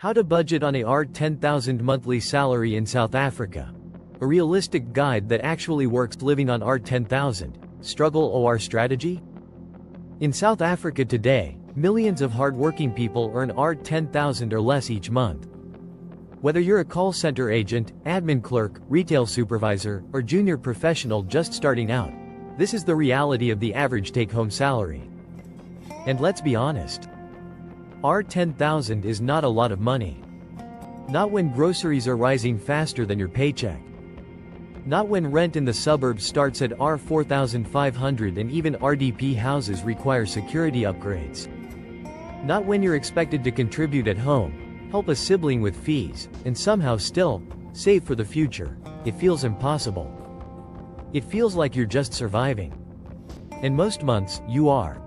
How to budget on a R10,000 monthly salary in South Africa. A realistic guide that actually works. Living on R10,000. Struggle or strategy? In South Africa today, millions of hardworking people earn R10,000 or less each month. Whether you're a call center agent, admin clerk, retail supervisor, or junior professional just starting out, this is the reality of the average take-home salary. And let's be honest, R10,000 is not a lot of money. Not when groceries are rising faster than your paycheck. Not when rent in the suburbs starts at R4,500 and even RDP houses require security upgrades. Not when you're expected to contribute at home, help a sibling with fees, and somehow still save for the future. It feels impossible. It feels like you're just surviving. And most months, you are.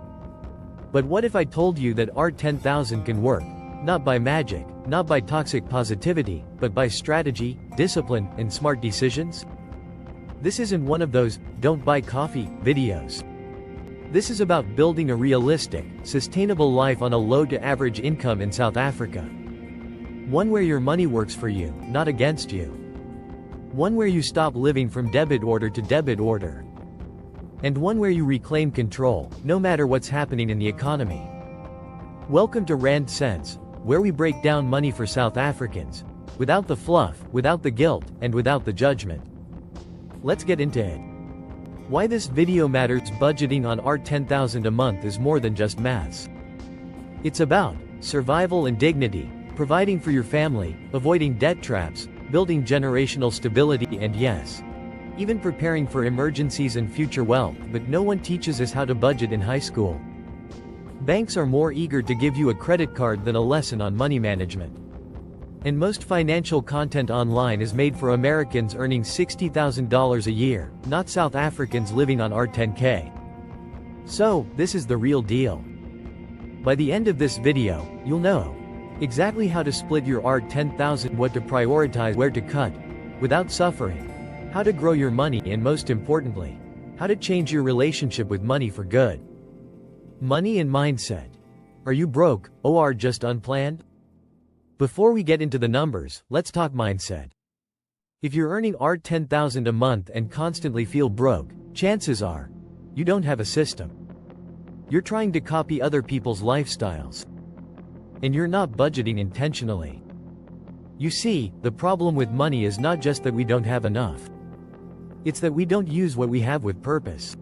But what if I told you that R10,000 can work, not by magic, not by toxic positivity, but by strategy, discipline, and smart decisions? This isn't one of those "don't buy coffee" videos. This is about building a realistic, sustainable life on a low to average income in South Africa. One where your money works for you, not against you. One where you stop living from debit order to debit order. And one where you reclaim control, no matter what's happening in the economy. Welcome to Rand Sense, where we break down money for South Africans, without the fluff, without the guilt, and without the judgment. Let's get into it. Why this video matters. Budgeting on R10,000 a month is more than just maths. It's about survival and dignity, providing for your family, avoiding debt traps, building generational stability, and yes, even preparing for emergencies and future wealth. But no one teaches us how to budget in high school. Banks are more eager to give you a credit card than a lesson on money management. And most financial content online is made for Americans earning $60,000 a year, not South Africans living on R10K. So, this is the real deal. By the end of this video, you'll know exactly how to split your R10,000, what to prioritize, where to cut, without suffering, how to grow your money, and most importantly, how to change your relationship with money for good. Money and mindset. Are you broke, or just unplanned? Before we get into the numbers, let's talk mindset. If you're earning R10,000 a month and constantly feel broke, chances are, you don't have a system. You're trying to copy other people's lifestyles. And you're not budgeting intentionally. You see, the problem with money is not just that we don't have enough. It's that we don't use what we have with purpose.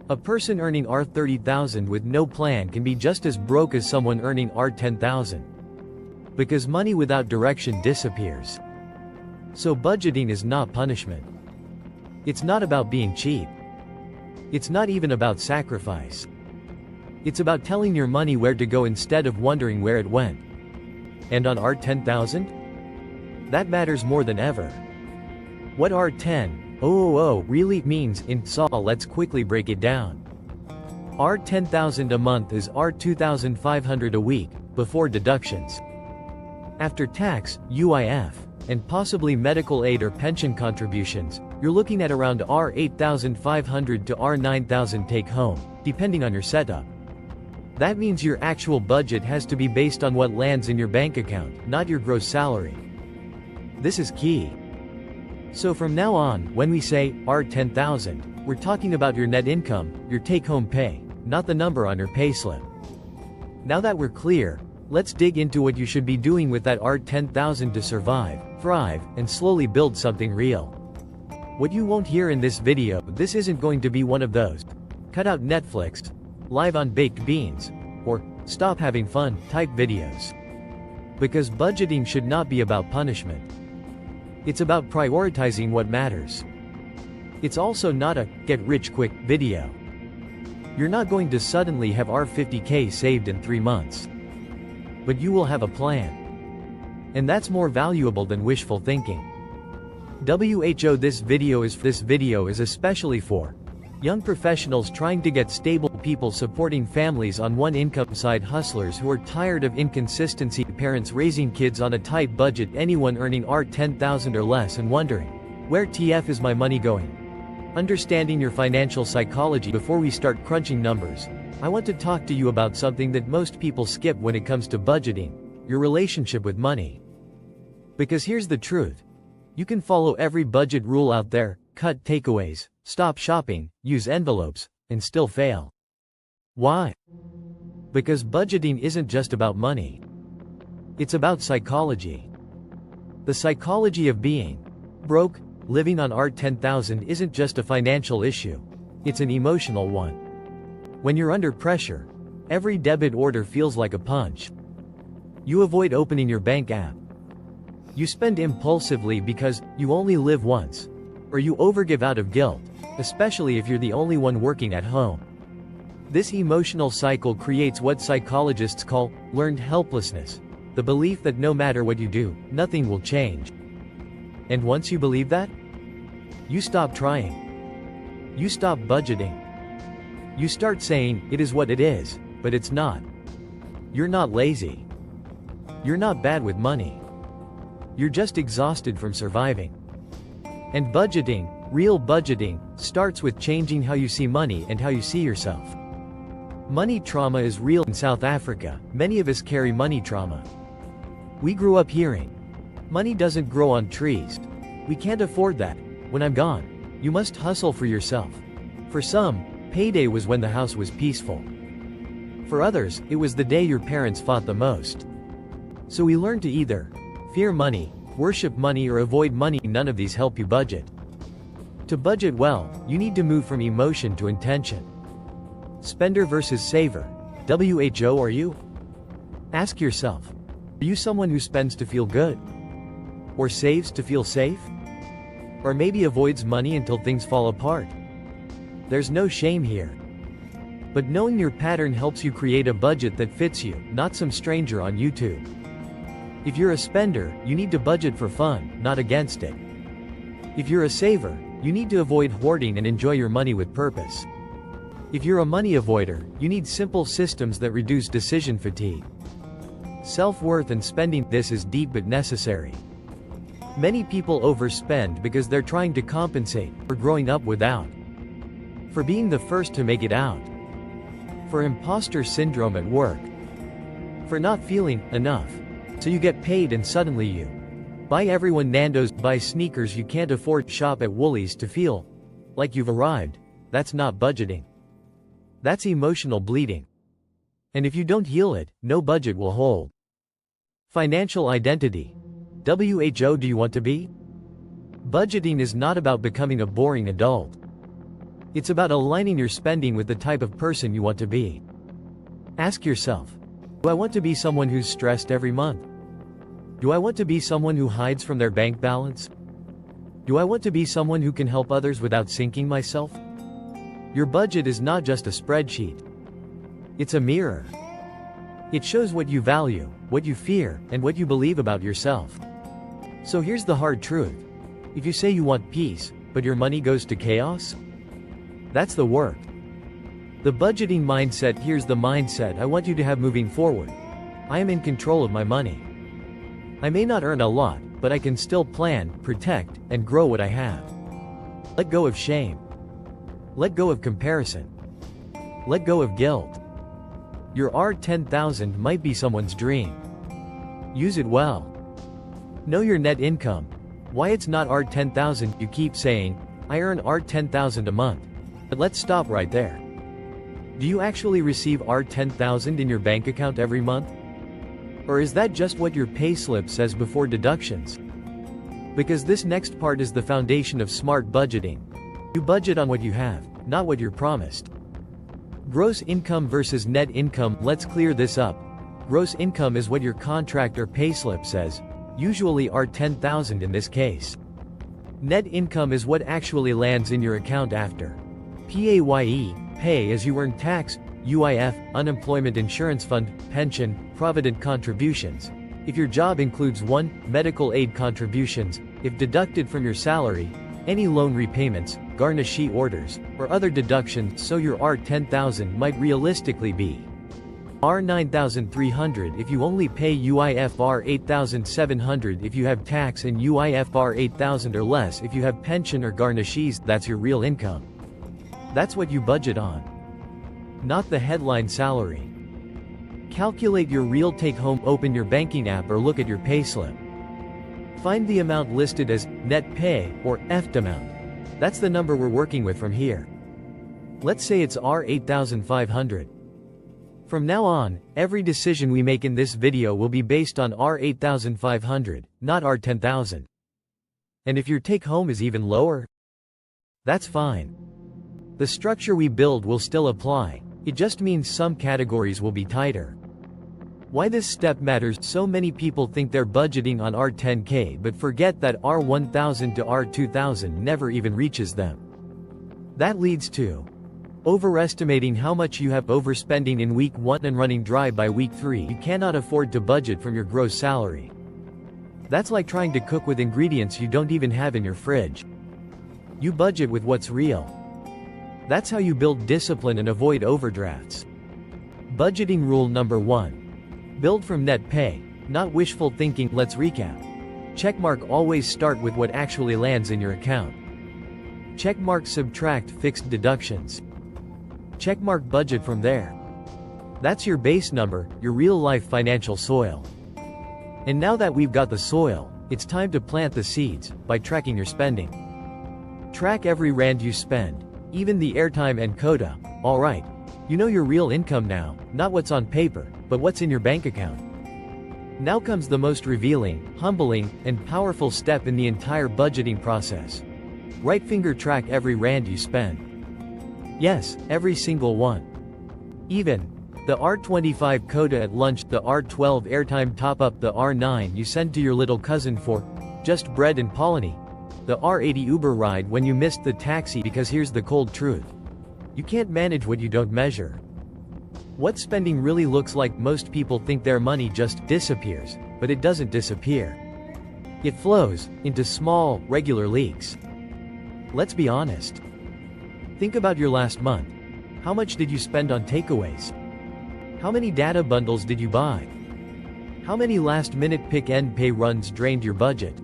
A person earning R30,000 with no plan can be just as broke as someone earning R10,000. Because money without direction disappears. So budgeting is not punishment. It's not about being cheap. It's not even about sacrifice. It's about telling your money where to go instead of wondering where it went. And on R10,000? That matters more than ever. What R10,000 really means in SAW, let's quickly break it down. R10,000 a month is R2,500 a week, before deductions. After tax, UIF, and possibly medical aid or pension contributions, you're looking at around R8,500 to R9,000 take home, depending on your setup. That means your actual budget has to be based on what lands in your bank account, not your gross salary. This is key. So from now on, when we say R10,000, we're talking about your net income, your take-home pay, not the number on your payslip. Now that we're clear, let's dig into what you should be doing with that R10,000 to survive, thrive, and slowly build something real. What you won't hear in this video, this isn't going to be one of those cut out Netflix, live on baked beans, or stop having fun type videos. Because budgeting should not be about punishment. It's about prioritizing what matters. It's also not a get-rich-quick video. You're not going to suddenly have R50K saved in 3 months. But you will have a plan. And that's more valuable than wishful thinking. This video is especially for young professionals trying to get stable, people supporting families on one income, side hustlers who are tired of inconsistency, parents raising kids on a tight budget, anyone earning R10,000 or less and wondering, where TF is my money going? Understanding your financial psychology. Before we start crunching numbers, I want to talk to you about something that most people skip when it comes to budgeting, your relationship with money. Because here's the truth. You can follow every budget rule out there, cut takeaways, stop shopping, use envelopes, and still fail. Why? Because budgeting isn't just about money. It's about psychology. The psychology of being broke. Living on R10000 isn't just a financial issue. It's an emotional one. When you're under pressure, every debit order feels like a punch. You avoid opening your bank app. You spend impulsively because you only live once. Or you overgive out of guilt, especially if you're the only one working at home. This emotional cycle creates what psychologists call learned helplessness, the belief that no matter what you do, nothing will change. And once you believe that, you stop trying. You stop budgeting. You start saying, it is what it is, but it's not. You're not lazy. You're not bad with money. You're just exhausted from surviving. And budgeting, real budgeting, starts with changing how you see money and how you see yourself. Money trauma is real in South Africa. Many of us carry money trauma. We grew up hearing, money doesn't grow on trees. We can't afford that. When I'm gone, you must hustle for yourself. For some, payday was when the house was peaceful. For others, it was the day your parents fought the most. So we learned to either fear money, worship money, or avoid money. None of these help you budget. To budget well, you need to move from emotion to intention. Spender versus saver. WHO are you? Ask yourself, are you someone who spends to feel good? Or saves to feel safe? Or maybe avoids money until things fall apart? There's no shame here. But knowing your pattern helps you create a budget that fits you, not some stranger on YouTube. If you're a spender, you need to budget for fun, not against it. If you're a saver, you need to avoid hoarding and enjoy your money with purpose. If you're a money avoider, you need simple systems that reduce decision fatigue. Self-worth and spending. This is deep but necessary. Many people overspend because they're trying to compensate for growing up without, for being the first to make it out, for imposter syndrome at work, for not feeling enough. So you get paid and suddenly you buy everyone Nando's, buy sneakers you can't afford, shop at Woolies to feel like you've arrived. That's not budgeting. That's emotional bleeding. And if you don't heal it, no budget will hold. Financial identity. WHO do you want to be? Budgeting is not about becoming a boring adult. It's about aligning your spending with the type of person you want to be. Ask yourself, do I want to be someone who's stressed every month? Do I want to be someone who hides from their bank balance? Do I want to be someone who can help others without sinking myself? Your budget is not just a spreadsheet. It's a mirror. It shows what you value, what you fear, and what you believe about yourself. So here's the hard truth. If you say you want peace, but your money goes to chaos, that's the work. The budgeting mindset. Here's the mindset I want you to have moving forward. I am in control of my money. I may not earn a lot, but I can still plan, protect, and grow what I have. Let go of shame. Let go of comparison. Let go of guilt. Your R10000 might be someone's dream. Use it well. Know your net income. Why it's not R10000. You keep saying, I earn R10000 a month. But let's stop right there. Do you actually receive R10000 in your bank account every month? Or is that just what your payslip says before deductions? Because this next part is the foundation of smart budgeting. You budget on what you have, not what you're promised. Gross income versus net income. Let's clear this up. Gross income is what your contract or payslip says, usually R10000 in this case. Net income is what actually lands in your account after PAYE, pay as you earn tax, UIF, unemployment insurance fund, pension, provident contributions. If your job includes 1. Medical aid contributions, if deducted from your salary, any loan repayments, garnishee orders, or other deductions. So your R10000 might realistically be R9300 if you only pay UIF, R8700 if you have tax, and UIF R8000 or less if you have pension or garnishees. That's your real income. That's what you budget on. Not the headline salary. Calculate your real take-home, open your banking app or look at your payslip. Find the amount listed as net pay or EFT amount. That's the number we're working with from here. Let's say it's R8500. From now on, every decision we make in this video will be based on R8500, not R10000. And if your take-home is even lower, that's fine. The structure we build will still apply, it just means some categories will be tighter. Why this step matters: so many people think they're budgeting on R10K but forget that R1000 to R2000 never even reaches them. That leads to overestimating how much you have, overspending in week 1 and running dry by week 3. You cannot afford to budget from your gross salary. That's like trying to cook with ingredients you don't even have in your fridge. You budget with what's real. That's how you build discipline and avoid overdrafts. Budgeting rule number 1. Build from net pay, not wishful thinking. Let's recap. Checkmark: always start with what actually lands in your account. Checkmark: subtract fixed deductions. Checkmark: budget from there. That's your base number, your real-life financial soil. And now that we've got the soil, it's time to plant the seeds by tracking your spending. Track every rand you spend, even the airtime and kota. Alright, you know your real income now, not what's on paper, but what's in your bank account. Now comes the most revealing, humbling, and powerful step in the entire budgeting process. Right finger track every rand you spend. Yes, every single one. Even the R25 kota at lunch, the R12 airtime top-up, the R9 you send to your little cousin for just bread and Polony, the R80 Uber ride when you missed the taxi. Because here's the cold truth: you can't manage what you don't measure. What spending really looks like: most people think their money just disappears, but it doesn't disappear. It flows into small, regular leaks. Let's be honest. Think about your last month. How much did you spend on takeaways? How many data bundles did you buy? How many last-minute pick-and pay runs drained your budget?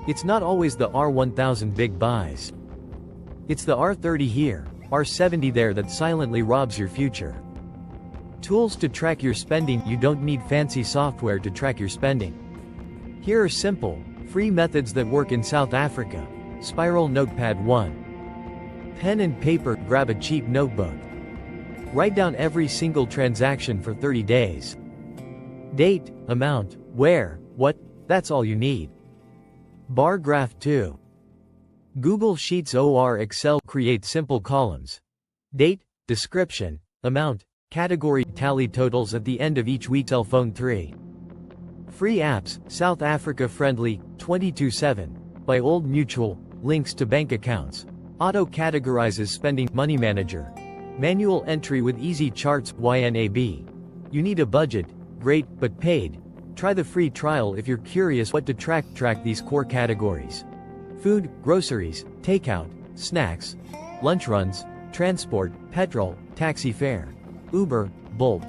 It's not always the R1000 big buys. It's the R30 here, R70 there that silently robs your future. Tools to track your spending: you don't need fancy software to track your spending. Here are simple, free methods that work in South Africa. Spiral Notepad 1. Pen and paper: grab a cheap notebook. Write down every single transaction for 30 days. Date, amount, where, what, that's all you need. Bar graph 2. Google Sheets or Excel: create simple columns. Date, description, amount, category, tally totals at the end of each week. Cell phone 3. Free apps: South Africa friendly, 24/7, by Old Mutual, links to bank accounts. Auto-categorizes spending. Money Manager. Manual entry with easy charts. YNAB. You need a budget? Great, but paid. Try the free trial if you're curious what to track. Track these core categories: food, groceries, takeout, snacks, lunch runs, transport, petrol, taxi fare, Uber, Bolt,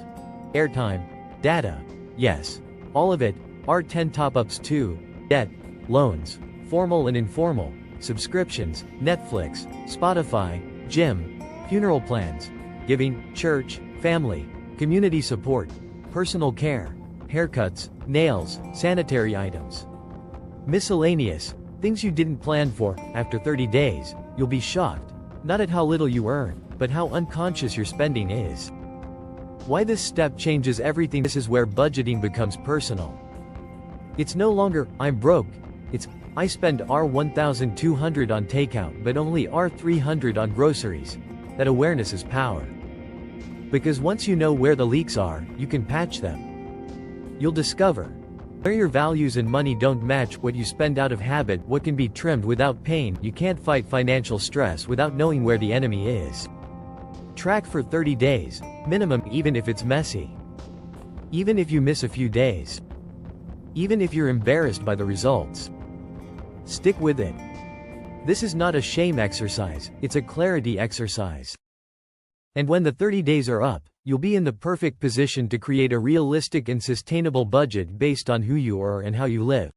airtime, data. Yes, all of it. R10 top-ups too. Debt, loans, formal and informal, subscriptions, Netflix, Spotify, gym, funeral plans, giving, church, family, community support, personal care, haircuts, nails, sanitary items. Miscellaneous, things you didn't plan for. After 30 days, you'll be shocked, not at how little you earn, but how unconscious your spending is. Why this step changes everything: this is where budgeting becomes personal. It's no longer, I'm broke, it's, I spend R1200 on takeout but only R300 on groceries. That awareness is power. Because once you know where the leaks are, you can patch them. You'll discover where your values and money don't match, what you spend out of habit, what can be trimmed without pain. You can't fight financial stress without knowing where the enemy is. Track for 30 days, minimum, even if it's messy. Even if you miss a few days. Even if you're embarrassed by the results. Stick with it. This is not a shame exercise, it's a clarity exercise. And when the 30 days are up, you'll be in the perfect position to create a realistic and sustainable budget based on who you are and how you live.